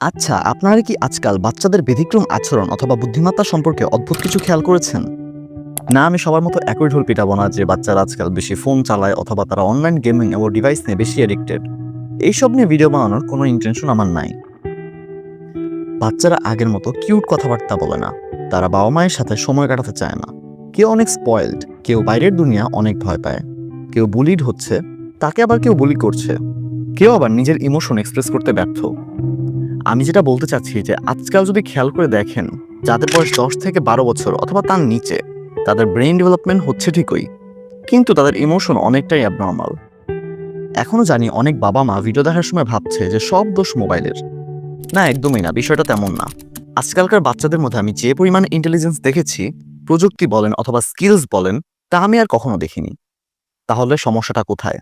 আচ্ছা, আপনারা কি আজকাল বাচ্চাদের ব্যতিক্রম আচরণ অথবা বুদ্ধিমত্তা সম্পর্কে অদ্ভুত কিছু খেয়াল করেছেন? না, আমি সবার মতো একই ঢোল পিটাবো না যে বাচ্চারা আজকাল বেশি ফোন চালায় অথবা তারা অনলাইন গেমিং এবং ডিভাইস নিয়ে বেশি অ্যাডিক্টেড। এইসব নিয়ে ভিডিও বানানোর কোনো ইন্টেনশন আমার নাই। বাচ্চারা আগের মতো কিউট কথাবার্তা বলে না। তারা বাবা মায়ের সাথে সময় কাটাতে চায় না। কেউ অনেক স্পয়েলড, কেউ বাইরের দুনিয়া অনেক ভয় পায়, কেউ বুলিড হচ্ছে, তাকে আবার কেউ বুলি করছে, কেউ আবার নিজের ইমোশন এক্সপ্রেস করতে ব্যর্থ। আমি যেটা বলতে চাচ্ছি যে আজকাল যদি খেয়াল করে দেখেন, যাদের বয়স 10 থেকে 12 বছর অথবা তার নিচে, তাদের ব্রেইন ডেভেলপমেন্ট হচ্ছে ঠিকই, কিন্তু তাদের ইমোশন অনেকটাই অ্যাবনর্মাল। এখনো জানি অনেক বাবা মা ভিডিও দেখার সময় ভাবছে যে সব দোষ মোবাইলের। না, একদমই না, বিষয়টা তেমন না। আজকালকার বাচ্চাদের মধ্যে আমি যে পরিমাণে ইন্টেলিজেন্স দেখেছি, প্রযুক্তি বলেন অথবা স্কিলস বলেন, তা আমি আর কখনো দেখিনি। তাহলে সমস্যাটা কোথায়?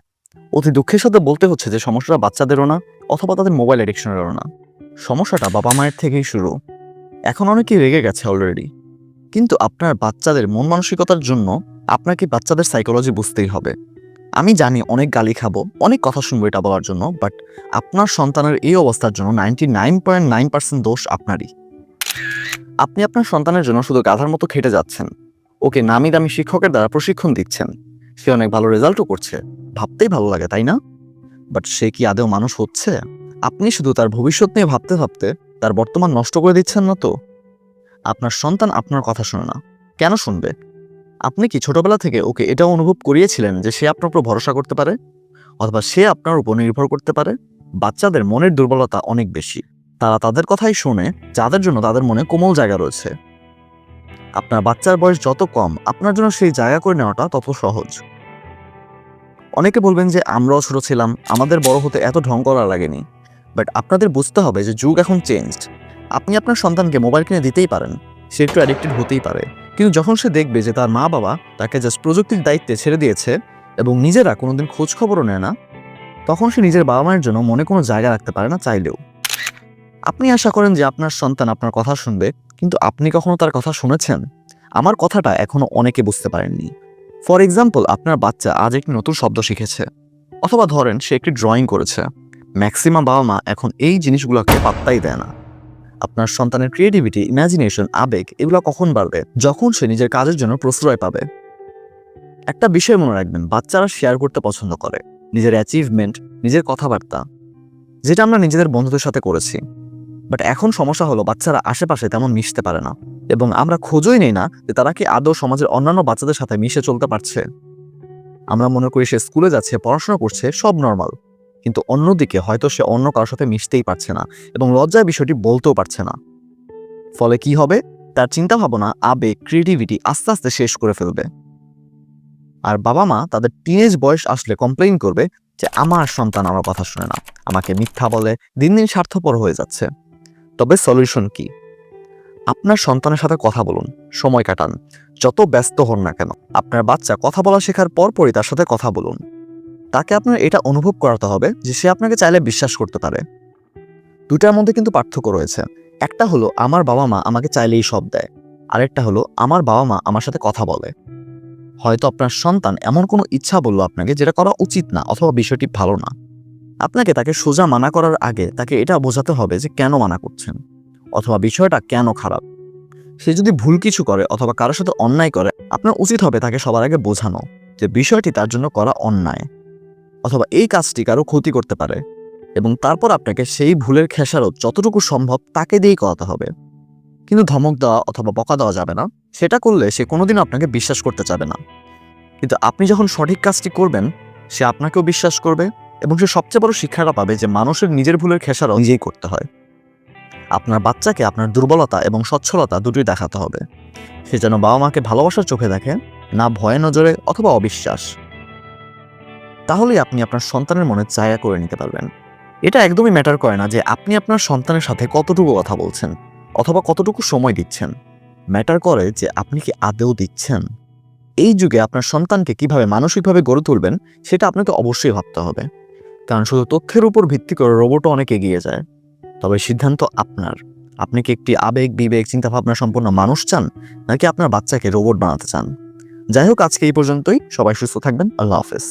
অতি দুঃখের সাথে বলতে হচ্ছে যে সমস্যাটা বাচ্চাদেরও না অথবা তাদের মোবাইল অ্যাডিকশনেরও না। সমস্যাটা বাবা মায়ের থেকেই শুরু। এখন অনেকেই রেগে গেছে অলরেডি, কিন্তু আপনার বাচ্চাদের মন মানসিকতার জন্য আপনাকে বাচ্চাদের সাইকোলজি বুঝতেই হবে। আমি জানি অনেক গালি খাবো, অনেক কথা শুনবো এটা বলার জন্য, বাট আপনার সন্তানের এই অবস্থার জন্য 99.9% দোষ আপনারই। আপনি আপনার সন্তানের জন্য শুধু গাধার মতো খেটে যাচ্ছেন, ওকে নামি দামি শিক্ষকের দ্বারা প্রশিক্ষণ দিচ্ছেন, সে অনেক ভালো রেজাল্টও করছে, ভাবতেই ভালো লাগে তাই না? বাট সে কি আদৌ মানুষ হচ্ছে? আপনি শুধু তার ভবিষ্যৎ নিয়ে ভাবতে ভাবতে তার বর্তমান নষ্ট করে দিচ্ছেন না তো? আপনার সন্তান আপনার কথা শোনে না, কেন শুনবে? আপনি কি ছোটবেলা থেকে ওকে এটাও অনুভব করিয়েছিলেন যে সে আপনার উপর ভরসা করতে পারে অথবা সে আপনার উপর নির্ভর করতে পারে? বাচ্চাদের মনের দুর্বলতা অনেক বেশি। তারা তাদের কথাই শোনে যাদের জন্য তাদের মনে কোমল জায়গা রয়েছে। আপনার বাচ্চার বয়স যত কম, আপনার জন্য সেই জায়গা করে নেওয়াটা তত সহজ। অনেকে বলবেন যে আমরাও ছোট ছিলাম, আমাদের বড় হতে এত ঢং করা লাগেনি। বাট আপনাদের বুঝতে হবে যে যুগ এখন চেঞ্জড। আপনি আপনার সন্তানকে মোবাইল কিনে দিতেই পারেন, সে একটু অ্যাডিক্টেড হতেই পারে, কিন্তু যখন সে দেখবে যে তার মা বাবা তাকে জাস্ট প্রযুক্তির দায়িত্বে ছেড়ে দিয়েছে এবং নিজেরা কোনোদিন খোঁজ খবরও নেয় না, তখন সে নিজের বাবা মায়ের জন্য মনে কোনো জায়গা রাখতে পারে না চাইলেও। আপনি আশা করেন যে আপনার সন্তান আপনার কথা শুনবে, কিন্তু আপনি কখনো তার কথা শুনেছেন? আমার কথাটা এখনো অনেকে বুঝতে পারেননি। ফর এক্সাম্পল, আপনার বাচ্চা আজ একটি নতুন শব্দ শিখেছে, অথবা ধরেন সে একটি ড্রয়িং করেছে। ম্যাক্সিমাম বাবা মা এখন এই জিনিসগুলোকে পাত্তাই দেয় না। আপনার সন্তানের ক্রিয়েটিভিটি, ইমাজিনেশন, আবেগ এগুলো কখন বাড়বে? যখন সে নিজের কাজের জন্য প্রশ্রয় পাবে। একটা বিষয় মনে রাখবেন, বাচ্চারা শেয়ার করতে পছন্দ করে নিজের অ্যাচিভমেন্ট, নিজের কথাবার্তা, যেটা আমরা নিজেদের বন্ধুদের সাথে করেছি। বাট এখন সমস্যা হলো বাচ্চারা আশেপাশে তেমন মিশতে পারে না, এবং আমরা খোঁজই নেই না যে তারা কি আদৌ সমাজের অন্যান্য বাচ্চাদের সাথে মিশে চলতে পারছে। আমরা মনে করি সে স্কুলে যাচ্ছে, পড়াশোনা করছে, সব নর্মাল, কিন্তু অন্যদিকে হয়তো সে অন্য কারোর সাথে মিশতেই পারছে না এবং লজ্জায় বিষয়টি বলতেও পারছে না। ফলে কি হবে? তার চিন্তা ভাবনা, আবেগ, ক্রিয়েটিভিটি আস্তে আস্তে শেষ করে ফেলবে। আর বাবা মা তাদের টিনেজ বয়স আসলে কমপ্লেইন করবে যে আমার সন্তান আমার কথা শুনে না, আমাকে মিথ্যা বলে, দিন দিন স্বার্থপর হয়ে যাচ্ছে। তবে সলিউশন কি? আপনার সন্তানের সাথে কথা বলুন, সময় কাটান, যত ব্যস্ত হন না কেন। আপনার বাচ্চা কথা বলা শেখার পরপরই তার সাথে কথা বলুন। তাকে আপনার এটা অনুভব করাতে হবে যে সে আপনাকে চাইলে বিশ্বাস করতে পারে। দুটার মধ্যে কিন্তু পার্থক্য রয়েছে। একটা হলো আমার বাবা মা আমাকে চাইলেই সব দেয়, আরেকটা হলো আমার বাবা মা আমার সাথে কথা বলে। হয়তো আপনার সন্তান এমন কোনো ইচ্ছা বলল আপনাকে যেটা করা উচিত না অথবা বিষয়টি ভালো না। আপনাকে তাকে সোজা মানা করার আগে তাকে এটা বোঝাতে হবে যে কেন মানা করছেন অথবা বিষয়টা কেন খারাপ। সে যদি ভুল কিছু করে অথবা কারোর সাথে অন্যায় করে, আপনার উচিত হবে তাকে সবার আগে বোঝানো যে বিষয়টি তার জন্য করা অন্যায় অথবা এই কাজটি কারো ক্ষতি করতে পারে, এবং তারপর আপনাকে সেই ভুলের খেসারত যতটুকু সম্ভব তাকে দিয়েই করাতে হবে। কিন্তু ধমক দেওয়া অথবা বকা দেওয়া যাবে না। সেটা করলে সে কোনোদিন আপনাকে বিশ্বাস করতে চাবে না। কিন্তু আপনি যখন সঠিক কাজটি করবেন, সে আপনাকেও বিশ্বাস করবে এবং সে সবচেয়ে বড় শিক্ষাটা পাবে যে মানুষের নিজের ভুলের খেসারত নিজেই করতে হয়। আপনার বাচ্চাকে আপনার দুর্বলতা এবং সচ্ছলতা দুটোই দেখাতে হবে। সে যেন বাবা মাকে ভালোবাসার চোখে দেখে, না ভয়ে নজরে অথবা অবিশ্বাস। তাহলেই আপনি আপনার সন্তানের মনে জায়গা করে নিতে পারবেন। এটা একদমই ম্যাটার করে না যে আপনি আপনার সন্তানের সাথে কতটুকু কথা বলছেন অথবা কতটুকু সময় দিচ্ছেন। ম্যাটার করে যে আপনি কি আদৌ দিচ্ছেন। এই যুগে আপনার সন্তানকে কিভাবে মানসিকভাবে গড়ে তুলবেন সেটা আপনাকে অবশ্যই ভাবতে হবে, কারণ শুধু তথ্যের উপর ভিত্তি করে রোবটও অনেক এগিয়ে যায়। তবে সিদ্ধান্ত আপনার। আপনি কি একটি আবেগ, বিবেক, চিন্তাভাবনা সম্পন্ন মানুষ চান, নাকি আপনার বাচ্চাকে রোবট বানাতে চান? যাই হোক, আজকে এই পর্যন্তই। সবাই সুস্থ থাকবেন। আল্লাহ হাফেজ।